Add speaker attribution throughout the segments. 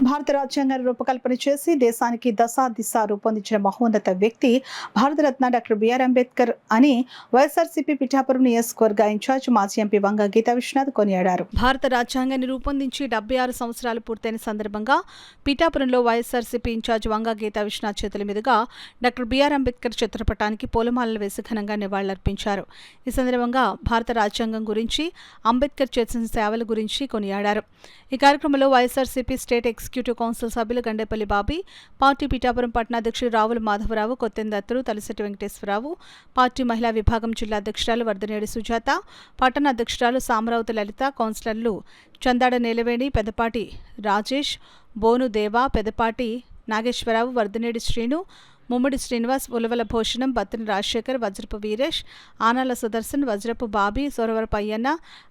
Speaker 1: భారత రాజ్యాంగాన్ని రూపకల్పన చేసి దేశానికి దశ దిశ రూపొందించిన మహోన్నత వ్యక్తి భారతరత్న డాక్టర్ బిఆర్ అంబేద్కర్ అని వైఎస్ఆర్సీపీ పిఠాపురం నియోజకవర్గ ఇన్ఛార్జ్ మాజీ ఎంపీ వంగ గీతా విశ్వనాథ్ కొనియాడారు. భారత రాజ్యాంగాన్ని రూపొందించి 76 సంవత్సరాలు పూర్తయిన సందర్భంగా పిఠాపురంలో వైఎస్ఆర్సీపీ ఇన్ఛార్జ్ వంగ గీతా విశ్వనాథ్ చేతుల మీదుగా డాక్టర్ బిఆర్ అంబేద్కర్ చిత్రపటానికి పూలమాలలు వేసి ఘనంగా నివాళులర్పించారు. ఈ సందర్భంగా భారత రాజ్యాంగం గురించి, అంబేద్కర్ చేసిన సేవల గురించి కొనియాడారు. ఈ కార్యక్రమంలో వైఎస్ఆర్సీపీ స్టేట్ ఎగ్జిక్యూటివ్ కౌన్సిల్ సభ్యులు గండేపల్లి బాబీ, పార్టీ పిఠాపురం పట్టణాధ్యక్షుడు రావుల మాధవరావు, కొత్తెందత్తరు, తలసెట్టి వెంకటేశ్వరరావు, పార్టీ మహిళా విభాగం జిల్లా అధ్యక్షురాలు వర్ధనేడి సుజాత, పట్టణ అధ్యక్షురాలు సామరావతి లలిత, కౌన్సిలర్లు చందాడ నీలవేణి, పెదపాటి రాజేష్, బోను దేవ, పెదపాటి నాగేశ్వరరావు, వర్ధనేడి శ్రీను, ముమ్మడి శ్రీనివాస్, ఉలవల భూషణం, బత్తిన రాజశేఖర్, వజ్రపు వీరేష్, ఆనాల సుదర్శన్, వజ్రపు బాబీ, సోరవరపు అయ్యన్న,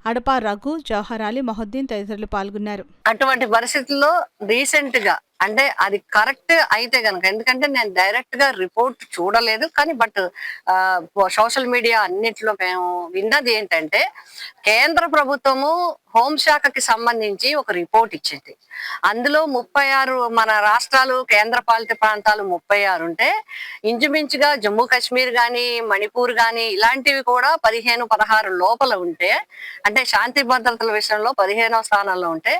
Speaker 1: అడపా రఘు, జవహర్ అలీ, మొహద్దీన్ తదితరులు పాల్గొన్నారు.
Speaker 2: అటువంటి పరిస్థితుల్లో రీసెంట్ గా అంటే అది కరెక్ట్ అయితే గనక, ఎందుకంటే నేను డైరెక్ట్ గా రిపోర్ట్ చూడలేదు, కానీ బట్ సోషల్ మీడియా అన్నిట్లో మేము విన్నది ఏంటంటే కేంద్ర ప్రభుత్వము హోంశాఖకి సంబంధించి ఒక రిపోర్ట్ ఇచ్చింది. అందులో 36 మన రాష్ట్రాలు, కేంద్ర పాలిత ప్రాంతాలు 36 ఉంటే ఇంచుమించుగా జమ్మూ కాశ్మీర్ కానీ, మణిపూర్ కానీ ఇలాంటివి కూడా 15-16 లోపల ఉంటే, అంటే శాంతి భద్రతల విషయంలో 15వ స్థానంలో ఉంటే,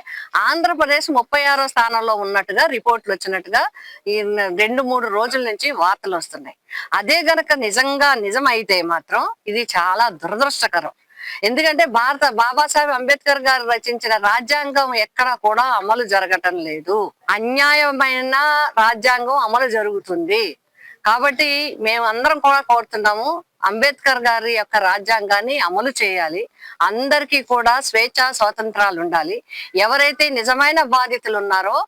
Speaker 2: ఆంధ్రప్రదేశ్ 36వ స్థానంలో ఉన్నట్టుగా రిపోర్ట్లు వచ్చినట్టుగా ఈ 2-3 రోజుల నుంచి వార్తలు వస్తున్నాయి. అదే గనక నిజం అయితే మాత్రం ఇది చాలా దురదృష్టకరం. ఎందుకంటే బాబాసాహెబ్ అంబేద్కర్ గారు రచించిన రాజ్యాంగం ఎక్కడ కూడా అమలు జరగటం లేదు. అన్యాయమైన రాజ్యాంగం అమలు జరుగుతుంది. కాబట్టి మేమందరం కూడా కోరుతున్నాము, అంబేద్కర్ గారి యొక్క రాజ్యాంగాన్ని అమలు చేయాలి. అందరికీ కూడా స్వేచ్ఛ స్వాతంత్రాలు ఉండాలి. ఎవరైతే నిజమైన బాధితులు ఉన్నారో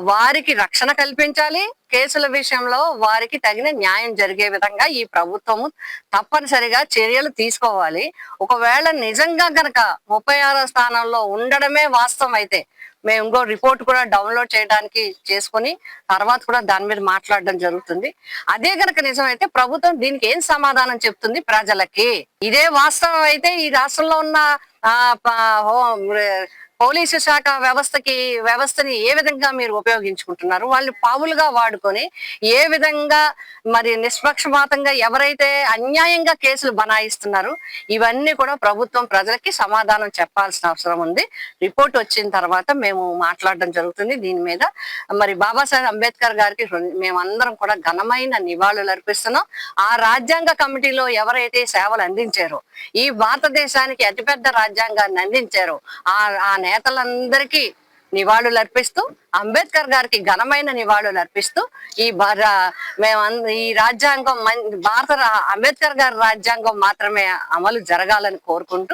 Speaker 2: వారికి రక్షణ కల్పించాలి. కేసుల విషయంలో వారికి తగిన న్యాయం జరిగే విధంగా ఈ ప్రభుత్వము తప్పనిసరిగా చర్యలు తీసుకోవాలి. ఒకవేళ నిజంగా గనక 36వ స్థానంలో ఉండడమే వాస్తవం అయితే మేము ఇంకో రిపోర్ట్ కూడా డౌన్లోడ్ చేయడానికి చేసుకుని తర్వాత కూడా దాని మీద మాట్లాడడం జరుగుతుంది. అదే గనక నిజమైతే ప్రభుత్వం దీనికి ఏం సమాధానం చెప్తుంది ప్రజలకి? ఇదే వాస్తవం అయితే ఈ రాష్ట్రంలో ఉన్న పోలీసు శాఖ వ్యవస్థని ఏ విధంగా మీరు ఉపయోగించుకుంటున్నారు? వాళ్ళు పావులుగా వాడుకొని ఏ విధంగా మరి నిష్పక్షపాతంగా ఎవరైతే అన్యాయంగా కేసులు బనాయిస్తున్నారు, ఇవన్నీ కూడా ప్రభుత్వం ప్రజలకి సమాధానం చెప్పాల్సిన అవసరం ఉంది. రిపోర్ట్ వచ్చిన తర్వాత మేము మాట్లాడడం జరుగుతుంది దీని మీద. మరి బాబాసాహెబ్ అంబేద్కర్ గారికి మేమందరం కూడా ఘనమైన నివాళులు అర్పిస్తున్నాం. ఆ రాజ్యాంగ కమిటీలో ఎవరైతే సేవలు అందించారో, ఈ భారతదేశానికి అతిపెద్ద రాజ్యాంగాన్ని అందించారో ఆ నేతలందరికీ నివాళులు అర్పిస్తూ, అంబేద్కర్ గారికి ఘనమైన నివాళులు అర్పిస్తూ ఈ రాజ్యాంగం అంబేద్కర్ గారి రాజ్యాంగం మాత్రమే అమలు జరగాలని కోరుకుంటూ